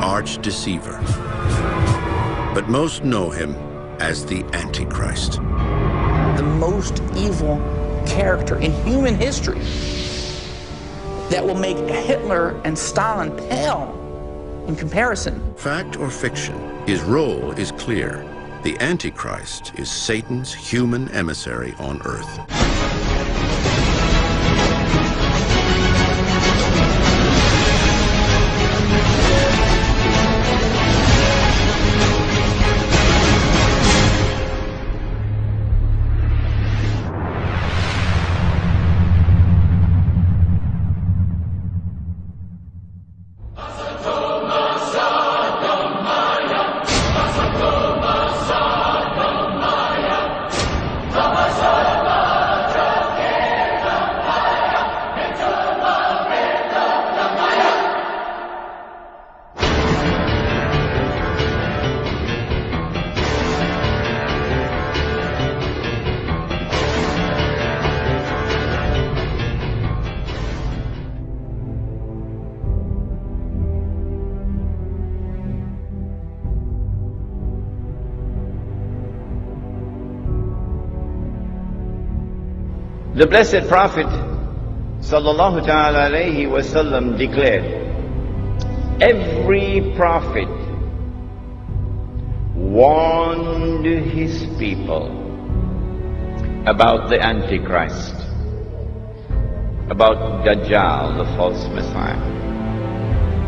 arch-deceiver. But most know him as the Antichrist. The most evil character in human history that will make Hitler and Stalin pale in comparison. Fact or fiction, his role is clear. The Antichrist is Satan's human emissary on earth. The Blessed Prophet sallallahu ta'ala alayhi wasallam declared, every prophet warned his people about the Antichrist, about Dajjal, the false Messiah.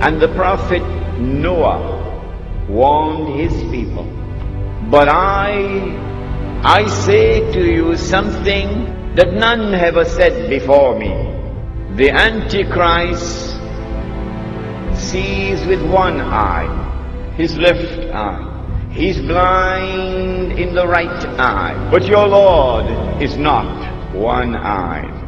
And the Prophet Noah warned his people. But I say to you something that none have said before me. The Antichrist sees with one eye, his left eye. He's blind in the right eye. But your Lord is not one-eyed.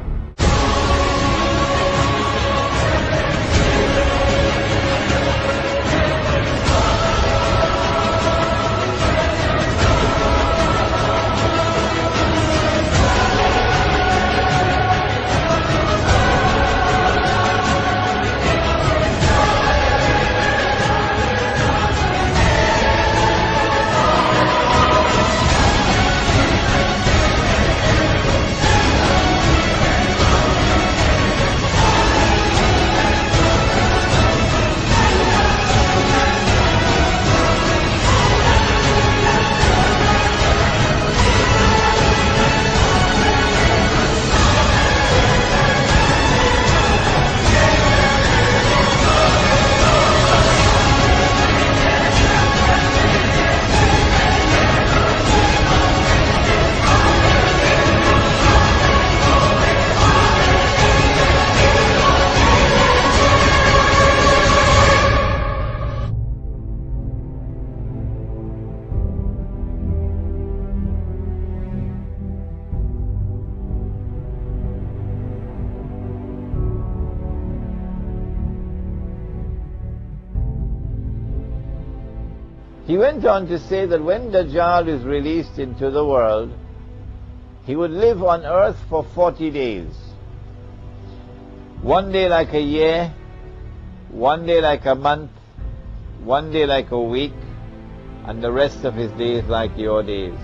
He went on to say that when Dajjal is released into the world, he would live on earth for 40 days. One day like a year, one day like a month, one day like a week, and the rest of his days like your days.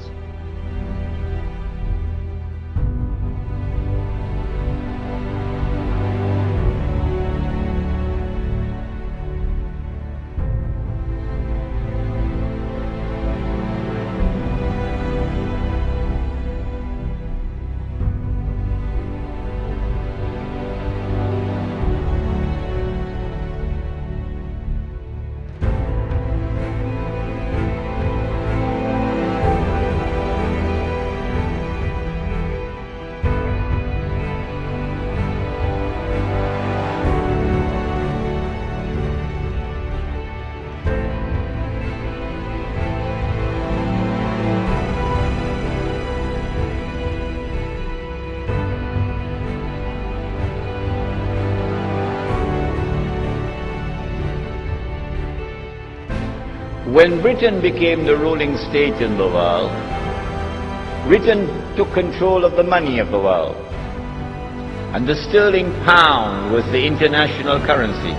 When Britain became the ruling state in the world, Britain took control of the money of the world, and the sterling pound was the international currency.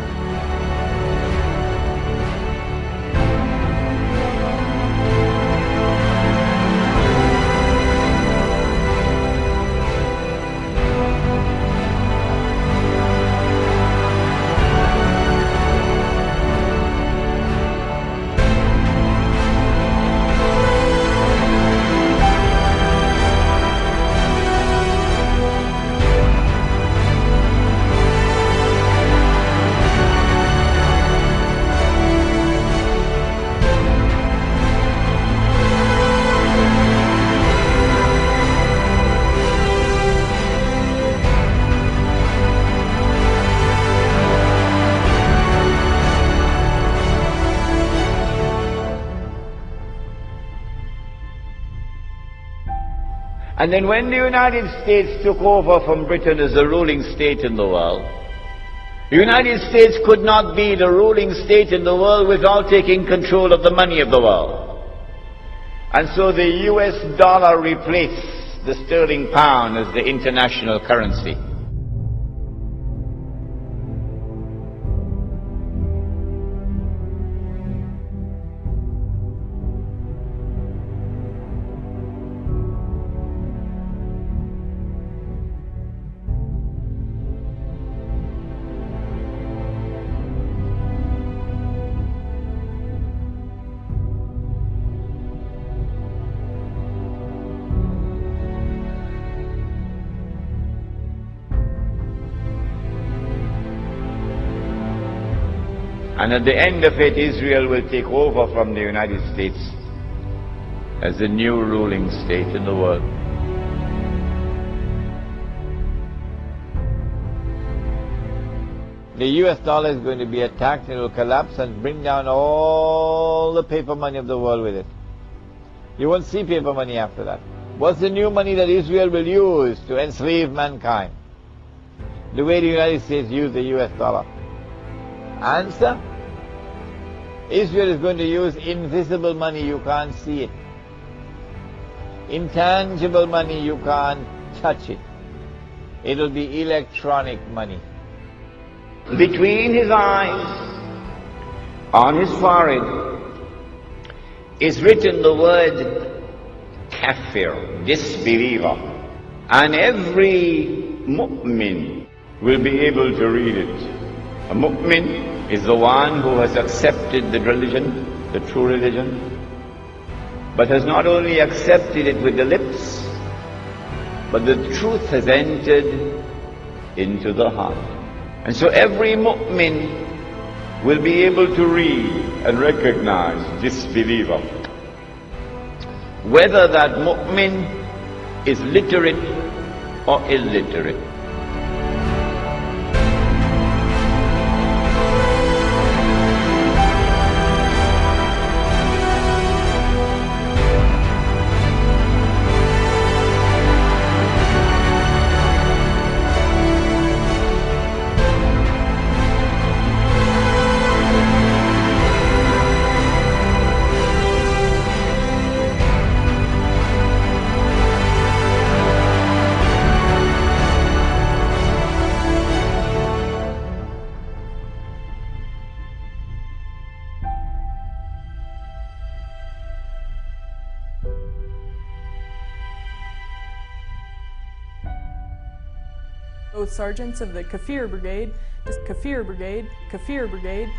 And then when the United States took over from Britain as the ruling state in the world, the United States could not be the ruling state in the world without taking control of the money of the world. And so the US dollar replaced the sterling pound as the international currency. And at the end of it, Israel will take over from the United States as the new ruling state in the world. The US dollar is going to be attacked and it will collapse and bring down all the paper money of the world with it. You won't see paper money after that. What's the new money that Israel will use to enslave mankind? The way the United States used the US dollar. Answer? Israel is going to use invisible money, you can't see it. Intangible money, you can't touch it. It'll be electronic money. Between his eyes, on his forehead, is written the word kafir, disbeliever. And every mu'min will be able to read it. A mu'min is the one who has accepted the religion, the true religion, but has not only accepted it with the lips, but the truth has entered into the heart. And so every mu'min will be able to read and recognize this believer. Whether that mu'min is literate or illiterate. Both sergeants of the Kafir Brigade, Kafir Brigade, Kafir Brigade.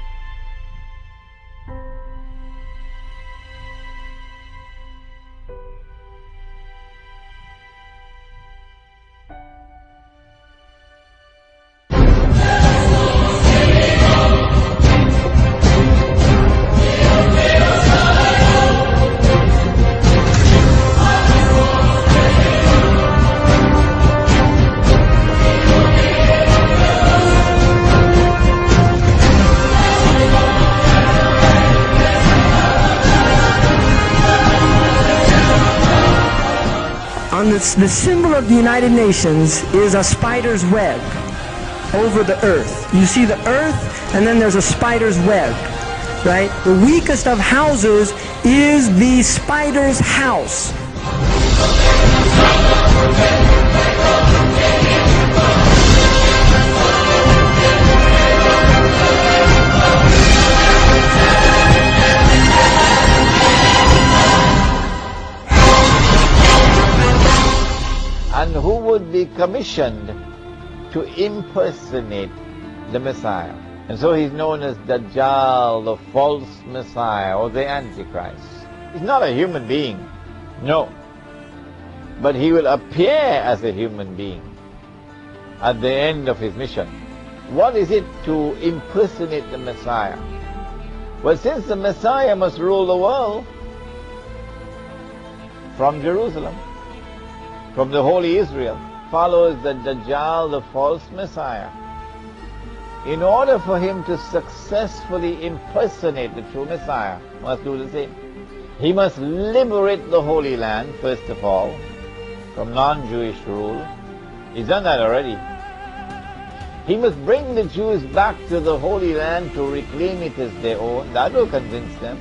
The symbol of the United Nations is a spider's web over the earth. You see the earth, and then there's a spider's web, right? The weakest of houses is the spider's house. And who would be commissioned to impersonate the Messiah. And so he's known as Dajjal, the false Messiah, or the Antichrist. He's not a human being, no. But he will appear as a human being at the end of his mission. What is it to impersonate the Messiah? Well, since the Messiah must rule the world from Jerusalem, from the Holy Israel, follows the Dajjal, the false Messiah. In order for him to successfully impersonate the true Messiah, must do the same. He must liberate the Holy Land, first of all, from non-Jewish rule. He's done that already. He must bring the Jews back to the Holy Land to reclaim it as their own. That will convince them.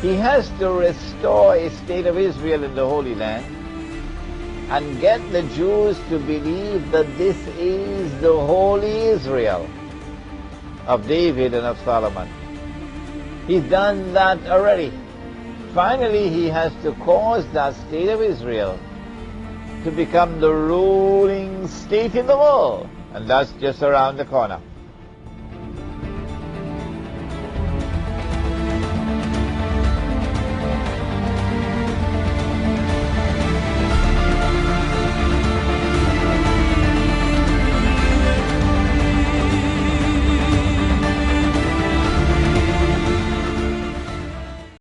He has to restore a state of Israel in the Holy Land and get the Jews to believe that this is the holy Israel of David and of Solomon. He's done that already. Finally, he has to cause that state of Israel to become the ruling state in the world. And that's just around the corner.